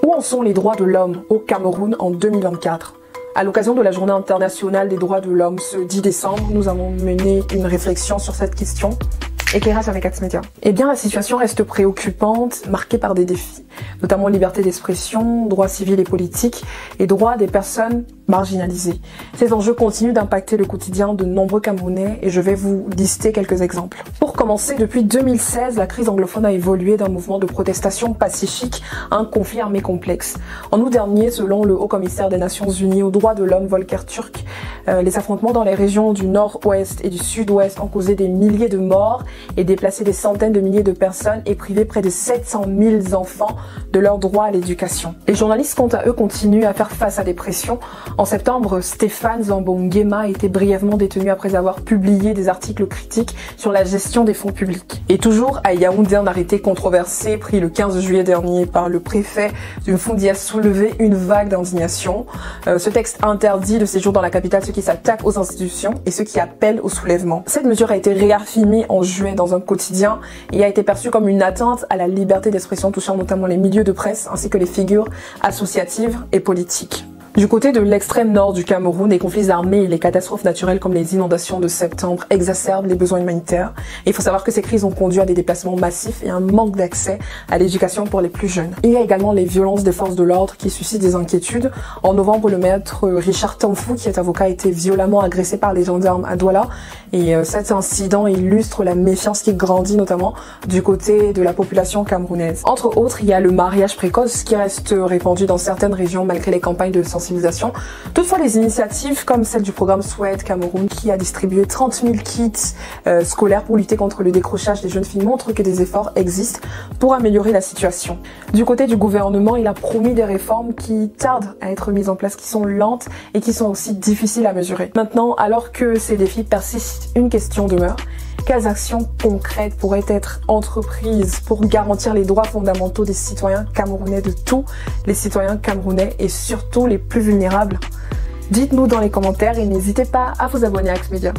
Où en sont les droits de l'homme au Cameroun en 2024? À l'occasion de la Journée internationale des droits de l'homme ce 10 décembre, nous avons mené une réflexion sur cette question. Éclairage avec Axmedia. Eh bien, la situation reste préoccupante, marquée par des défis, notamment liberté d'expression, droits civils et politiques et droits des personnes marginalisées. Ces enjeux continuent d'impacter le quotidien de nombreux Camerounais et je vais vous lister quelques exemples. Pour commencer, depuis 2016, la crise anglophone a évolué d'un mouvement de protestation pacifique à un conflit armé complexe. En août dernier, selon le haut-commissaire des Nations Unies aux droits de l'homme, Volker Turk, les affrontements dans les régions du nord-ouest et du sud-ouest ont causé des milliers de morts et déplacé des centaines de milliers de personnes et privé près de 700 000 enfants de leur droit à l'éducation. Les journalistes, quant à eux, continuent à faire face à des pressions. En septembre, Stéphane Zambongema a été brièvement détenu après avoir publié des articles critiques sur la gestion des fonds publics. Et toujours à Yaoundé, un arrêté controversé pris le 15 juillet dernier par le préfet du Mfundi a soulevé une vague d'indignation. Ce texte interdit le séjour dans la capitale ceux qui s'attaquent aux institutions et ceux qui appellent au soulèvement. Cette mesure a été réaffirmée en juin dans un quotidien et a été perçue comme une atteinte à la liberté d'expression touchant notamment les milieux de presse ainsi que les figures associatives et politiques. Du côté de l'extrême nord du Cameroun, les conflits armés et les catastrophes naturelles comme les inondations de septembre exacerbent les besoins humanitaires. Et il faut savoir que ces crises ont conduit à des déplacements massifs et un manque d'accès à l'éducation pour les plus jeunes. Il y a également les violences des forces de l'ordre qui suscitent des inquiétudes. En novembre, le maître Richard Tamfou, qui est avocat, a été violemment agressé par les gendarmes à Douala. Et cet incident illustre la méfiance qui grandit notamment du côté de la population camerounaise. Entre autres, il y a le mariage précoce qui reste répandu dans certaines régions malgré les campagnes de sensibilisation. Toutefois, les initiatives comme celle du programme Sweat Cameroun qui a distribué 30 000 kits scolaires pour lutter contre le décrochage des jeunes filles montrent que des efforts existent pour améliorer la situation. Du côté du gouvernement, il a promis des réformes qui tardent à être mises en place, qui sont lentes et qui sont aussi difficiles à mesurer. Maintenant, alors que ces défis persistent, une question demeure. Quelles actions concrètes pourraient être entreprises pour garantir les droits fondamentaux des citoyens camerounais, de tous les citoyens camerounais et surtout les plus vulnérables? Dites-nous dans les commentaires et n'hésitez pas à vous abonner à Axmedia.